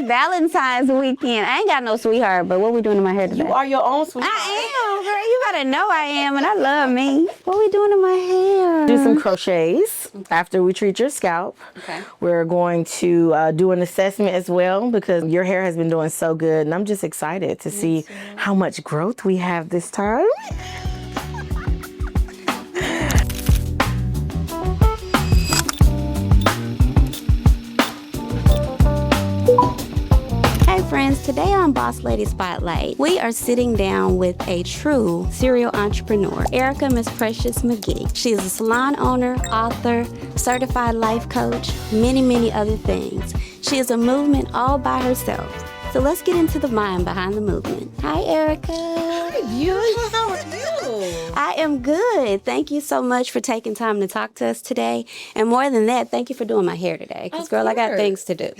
Valentine's weekend. I ain't got no sweetheart, but what we doing to my hair today? You are your own sweetheart. I am, girl. You better know I am, and I love me. What we doing to my hair? Do some crochets after we treat your scalp. Okay. We're going to do an assessment as well because your hair has been doing so good, and I'm just excited to see how much growth we have this time. Hey friends, today on Boss Lady Spotlight, we are sitting down with a true serial entrepreneur, Erica Miss Precious McGee. She is a salon owner, author, certified life coach, many other things. She is a movement all by herself. So let's get into the mind behind the movement. Hi, Erica. Hi, beautiful. How are you? I am good. Thank you so much for taking time to talk to us today. And more than that, thank you for doing my hair today. Because, girl, I got things to do.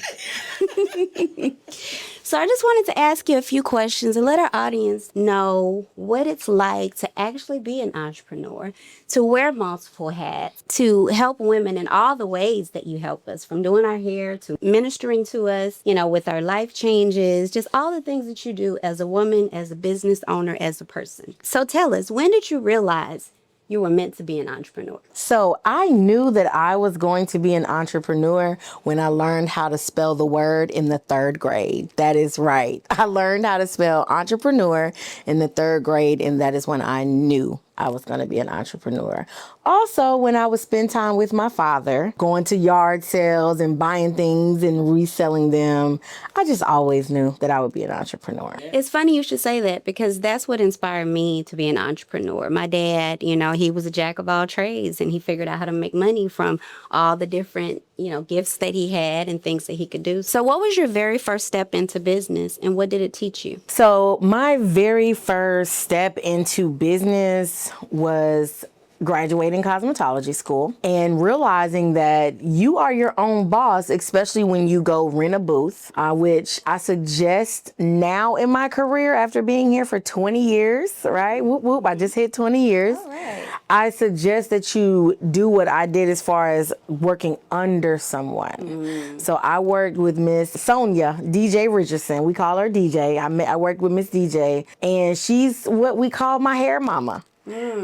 So I just wanted to ask you a few questions and let our audience know what it's like to actually be an entrepreneur, to wear multiple hats, to help women in all the ways that you help us, from doing our hair to ministering to us, you know, with our life changes, just all the things that you do as a woman, as a business owner, as a person. So tell us, when did you realize you were meant to be an entrepreneur? So I knew that I was going to be an entrepreneur when I learned how to spell the word in the 3rd grade. That is right. I learned how to spell entrepreneur in the 3rd grade, and that is when I knew I was going to be an entrepreneur. Also, when I would spend time with my father, going to yard sales and buying things and reselling them, I just always knew that I would be an entrepreneur. It's funny you should say that because that's what inspired me to be an entrepreneur. My dad, you know, he was a jack of all trades and he figured out how to make money from all the different, you know, gifts that he had and things that he could do. So what was your very first step into business and what did it teach you? So my very first step into business was graduating cosmetology school and realizing that you are your own boss, especially when you go rent a booth, which I suggest now in my career after being here for 20 years, right? Whoop, whoop, I just hit 20 years. All right. I suggest that you do what I did as far as working under someone. So I worked with Miss Sonia, DJ Richardson. We call her DJ. I worked with Miss DJ, and she's what we call my hair mama.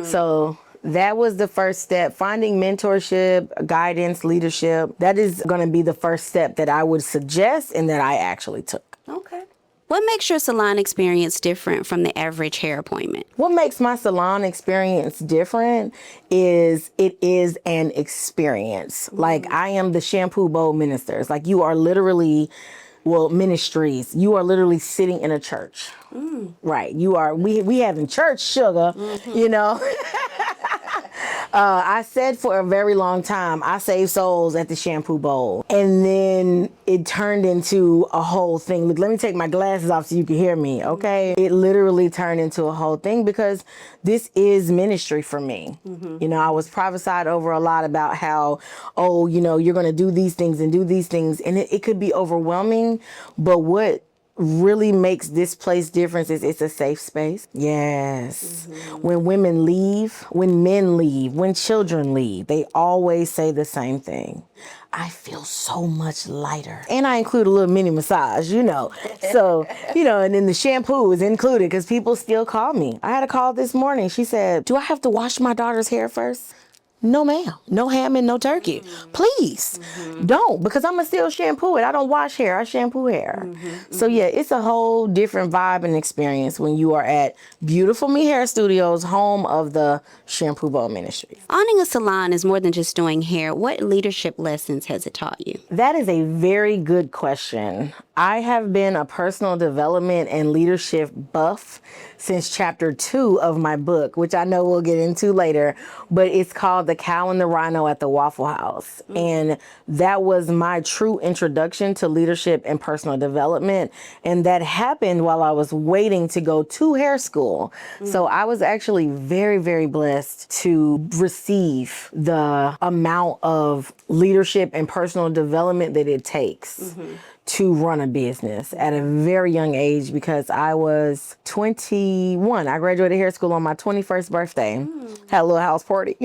So that was the first step. Finding mentorship, guidance, leadership. That is going to be the first step that I would suggest and that I actually took. Okay. What makes your salon experience different from the average hair appointment? What makes my salon experience different is it is an experience. Like I am the shampoo bowl ministers. Like you are literally, well, ministries. You are literally sitting in a church. Right. You are, we having church sugar, you know. I said for a very long time, I save souls at the shampoo bowl. And then it turned into a whole thing. Look, let me take my glasses off so you can hear me, okay? It literally turned into a whole thing because this is ministry for me. You know, I was prophesied over a lot about how, oh, you know, you're going to do these things and do these things. And it could be overwhelming. But what really makes this place different is it's a safe space. Yes. When women leave, when men leave, when children leave, they always say the same thing. I feel so much lighter. And I include a little mini massage, you know. So, you know, and then the shampoo is included because people still call me. I had a call this morning. She said, do I have to wash my daughter's hair first? No, ma'am. No ham and no turkey. Please don't, because I'm going to still shampoo it. I don't wash hair. I shampoo hair. So, yeah, it's a whole different vibe and experience when you are at Beautiful Me Hair Studios, home of the Shampoo Bowl Ministry. Owning a salon is more than just doing hair. What leadership lessons has it taught you? That is a very good question. I have been a personal development and leadership buff since chapter 2 of my book, which I know we'll get into later, but it's called The Cow and the Rhino at the Waffle House. And that was my true introduction to leadership and personal development. And that happened while I was waiting to go to hair school. So I was actually very, very blessed to receive the amount of leadership and personal development that it takes to run a business at a very young age because I was 21. I graduated hair school on my 21st birthday. Had a little house party,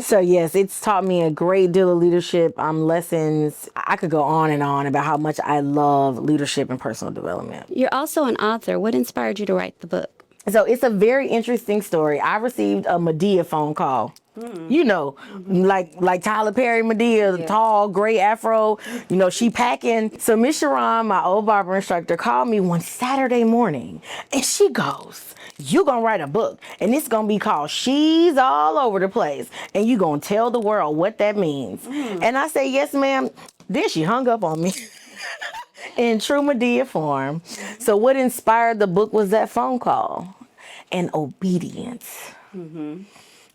So yes, it's taught me a great deal of leadership lessons. I could go on and on about how much I love leadership and personal development. You're also an author. What inspired you to write the book? So it's a very interesting story. I received a Medea phone call. Like Tyler Perry, Medea, the tall, gray afro, she packing. So Miss Sharon, my old barber instructor, called me one Saturday morning and she goes, "You gonna write a book and it's gonna be called She's All Over the Place and you gonna tell the world what that means." And I say, "Yes, ma'am." Then she hung up on me. In true Medea form. So what inspired the book was that phone call and obedience.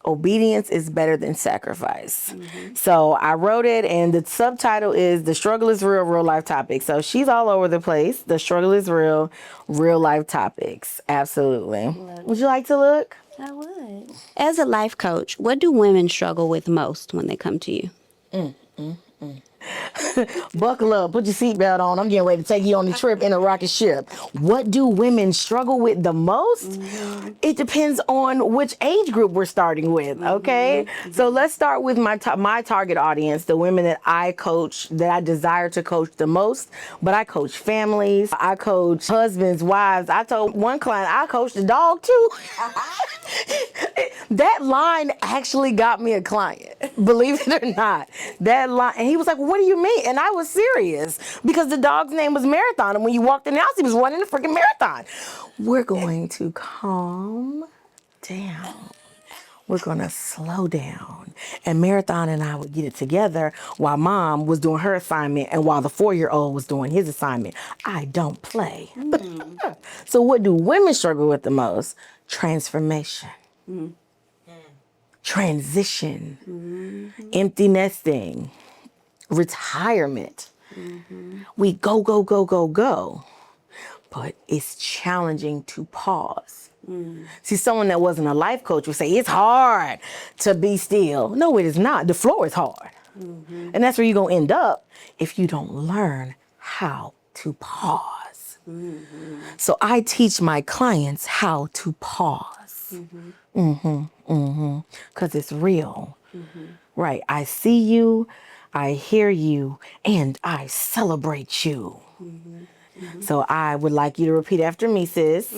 Obedience is better than sacrifice. So I wrote it and the subtitle is The Struggle is Real, Real Life Topics. So she's all over the place. The struggle is real, real life topics. Absolutely. Would you like to look? I would. As a life coach, what do women struggle with most when they come to you? Buckle up, put your seatbelt on. I'm getting ready to take you on the trip in a rocket ship. What do women struggle with the most? It depends on which age group we're starting with, okay? So let's start with my target audience, the women that I coach, that I desire to coach the most. But I coach families, I coach husbands, wives. I told one client I coach the dog too. That line actually got me a client, believe it or not. That line, and he was like, "What do you mean?" And I was serious because the dog's name was Marathon, and when you walked in the house, he was running the freaking marathon. We're going to calm down. We're going to slow down. And Marathon and I would get it together while Mom was doing her assignment and while the 4-year-old was doing his assignment. I don't play. So what do women struggle with the most? Transformation. Transition. Empty nesting. Retirement. We go, go, go, go, go. But it's challenging to pause. See, someone that wasn't a life coach would say, "It's hard to be still." No, it is not. The floor is hard. And that's where you're going to end up if you don't learn how to pause. So I teach my clients how to pause. Because it's real. Right. I see you, I hear you, and I celebrate you. So I would like you to repeat after me, sis.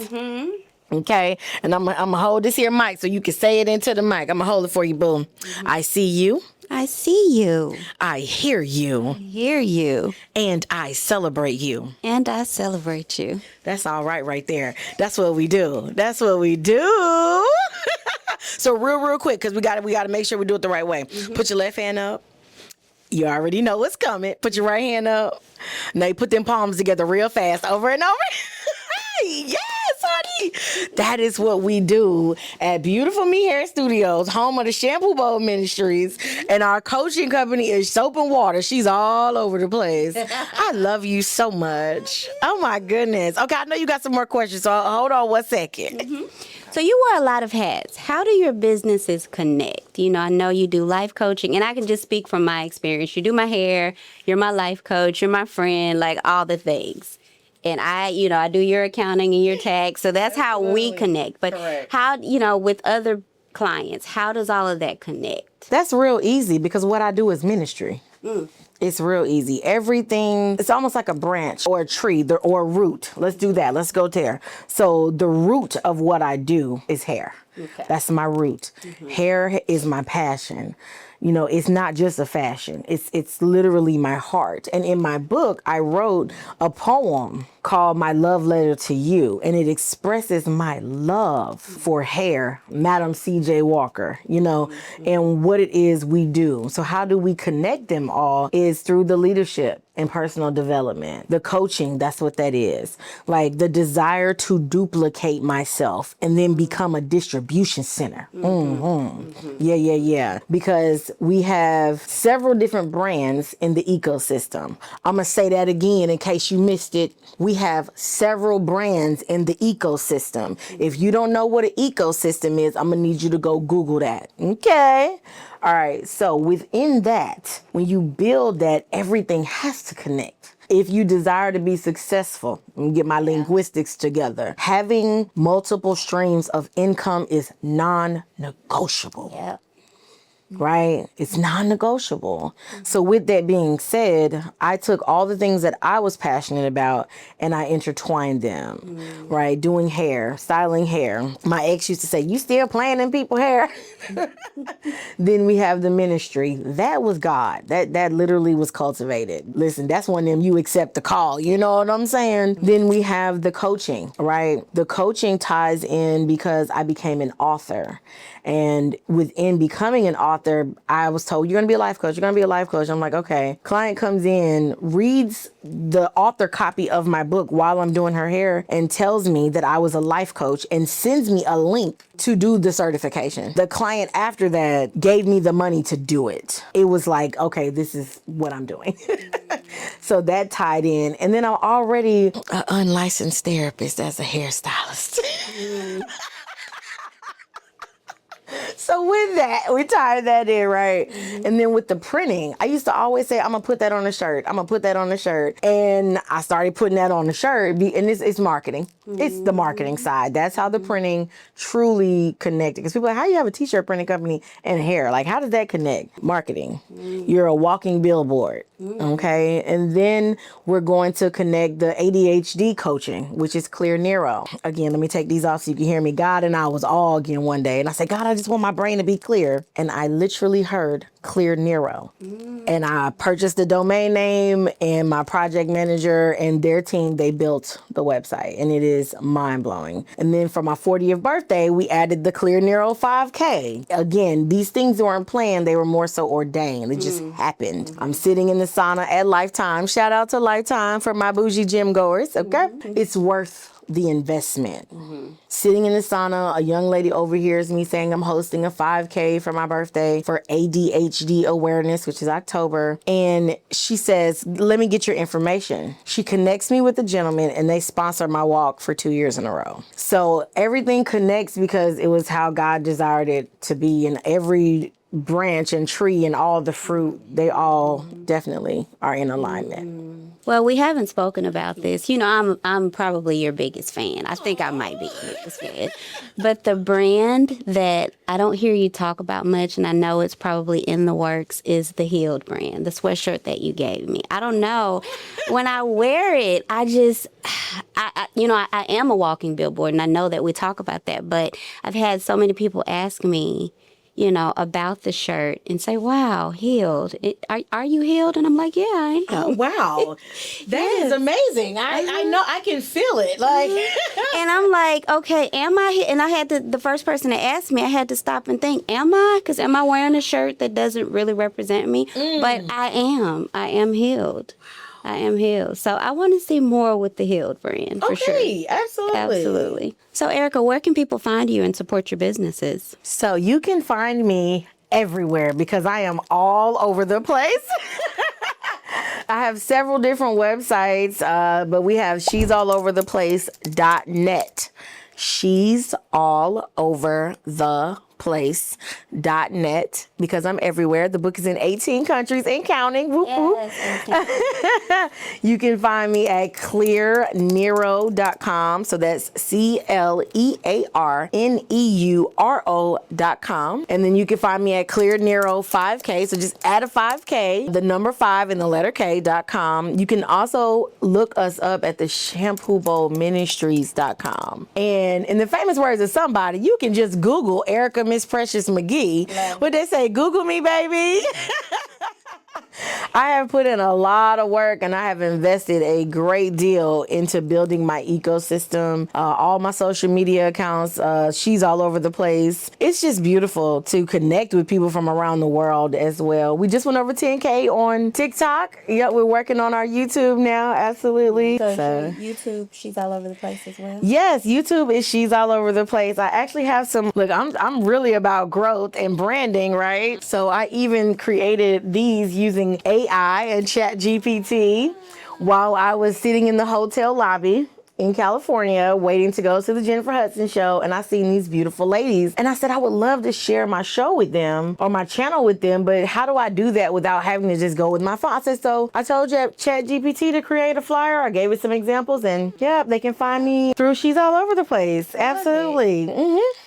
Okay, and I'm gonna hold this here mic so you can say it into the mic. I'm gonna hold it for you, boo. I see you. I see you. I hear you. Hear you. And I celebrate you. And I celebrate you. That's all right there. That's what we do. That's what we do. So real quick, because we gotta make sure we do it the right way. Put your left hand up. You already know what's coming. Put your right hand up. Now you put them palms together real fast, over and over. Yes, honey. That is what we do at Beautiful Me Hair Studios, home of the Shampoo Bowl Ministries. And our coaching company is Soap and Water. She's all over the place. I love you so much. Oh, my goodness. Okay, I know you got some more questions, so hold on 1 second. So you wear a lot of hats. How do your businesses connect? I know you do life coaching, and I can just speak from my experience. You do my hair, you're my life coach, you're my friend, like all the things. And I do your accounting and your tax. So that's how we connect. But correct. How, with other clients, how does all of that connect? That's real easy because what I do is ministry. It's real easy. Everything, it's almost like a branch or a tree or a root. Let's do that. Let's go there. So the root of what I do is hair. Okay. That's my root. Hair is my passion. It's not just a fashion. It's literally my heart. And in my book, I wrote a poem called My Love Letter to You. And it expresses my love for hair, Madam C.J. Walker, and what it is we do. So how do we connect them all is through the leadership and personal development. The coaching, that's what that is. Like the desire to duplicate myself and then become a distribution center. Yeah. Because we have several different brands in the ecosystem. I'm going to say that again in case you missed it. We have several brands in the ecosystem. If you don't know what an ecosystem is, I'm going to need you to go Google that. Okay. All right. So within that, when you build that, everything has to connect. If you desire to be successful, let me get my linguistics together. Having multiple streams of income is non-negotiable. Yeah. Right? It's non-negotiable. So with that being said, I took all the things that I was passionate about and I intertwined them, right? Doing hair, styling hair. My ex used to say, you still playing in people's hair? Then we have the ministry. That was God. That literally was cultivated. Listen, that's when them you accept the call. You know what I'm saying? Then we have the coaching, right? The coaching ties in because I became an author. And within becoming an author, I was told, you're going to be a life coach. You're going to be a life coach. I'm like, okay. Client comes in, reads the author copy of my book while I'm doing her hair and tells me that I was a life coach and sends me a link to do the certification. The client after that gave me the money to do it. It was like, okay, this is what I'm doing. So that tied in. And then I'm already an unlicensed therapist as a hairstylist. So with that, we tied that in, right? And then with the printing, I used to always say, I'm going to put that on a shirt. I'm going to put that on the shirt. And I started putting that on the shirt. And it's marketing. It's the marketing side. That's how the printing truly connected. Because people are like, how do you have a t-shirt printing company and hair? Like, how does that connect? Marketing. You're a walking billboard. Okay. And then we're going to connect the ADHD coaching, which is Clear Neuro. Again, let me take these off so you can hear me. God and I was all again one day. And I said, God, I just want my brain to be clear. And I literally heard Clear Neuro. And I purchased the domain name, and my project manager and their team, they built the website, and it is mind blowing. And then for my 40th birthday, we added the Clear Neuro 5K. Again, these things weren't planned. They were more so ordained. It just happened. I'm sitting in the sauna at Lifetime. Shout out to Lifetime for my bougie gym goers. Okay. It's worth the investment. Sitting in the sauna, a young lady overhears me saying I'm hosting a 5K for my birthday for ADHD awareness, which is October. And she says, let me get your information. She connects me with a gentleman and they sponsor my walk for 2 years in a row. So everything connects because it was how God desired it to be, in every branch and tree and all the fruit, they all definitely are in alignment. Well, we haven't spoken about this. You know, I'm probably your biggest fan. I think I might be your biggest fan. But the brand that I don't hear you talk about much, and I know it's probably in the works, is the Healed brand, the sweatshirt that you gave me. I don't know. When I wear it, I am a walking billboard, and I know that we talk about that. But I've had so many people ask me, you know, about the shirt and say, wow, healed. Are you healed? And I'm like, yeah, I am. Oh, wow. That is amazing. I know, I can feel it. Like, and I'm like, okay, am I? And I had the first person to ask me, I had to stop and think, am I? Because am I wearing a shirt that doesn't really represent me? But I am healed. I am healed. So I want to see more with the Healed brand for sure. Absolutely. So Erica, where can people find you and support your businesses? So you can find me everywhere because I am all over the place. I have several different websites, but we have she'sallovertheplace.net. She's all over the place.net because I'm everywhere. The book is in 18 countries and counting. Whoop, whoop. You can find me at clearneuro.com. So that's CLEARNEURO.com. And then you can find me at Clear Neuro 5K. So just add a 5K, the number 5 and the letter K.com. You can also look us up at the ShampooBowlMinistries.com. And in the famous words of somebody, you can just Google Erica Miss Precious McGee. What they say, Google me, baby. I have put in a lot of work and I have invested a great deal into building my ecosystem, all my social media accounts. She's all over the place. It's just beautiful to connect with people from around the world as well. We just went over 10K on TikTok. Yep, we're working on our YouTube now. Absolutely. So YouTube, She's All Over the Place as well? Yes, YouTube is She's All Over the Place. I actually have some, look, I'm really about growth and branding, right? So I even created these using AI and ChatGPT while I was sitting in the hotel lobby in California waiting to go to the Jennifer Hudson show, and I seen these beautiful ladies, and I said I would love to share my show with them or my channel with them, but how do I do that without having to just go with my phone? I said, so I told ChatGPT to create a flyer. I gave it some examples, and yeah, they can find me through She's All Over the Place. Absolutely.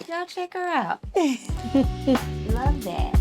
Y'all check her out. Love that.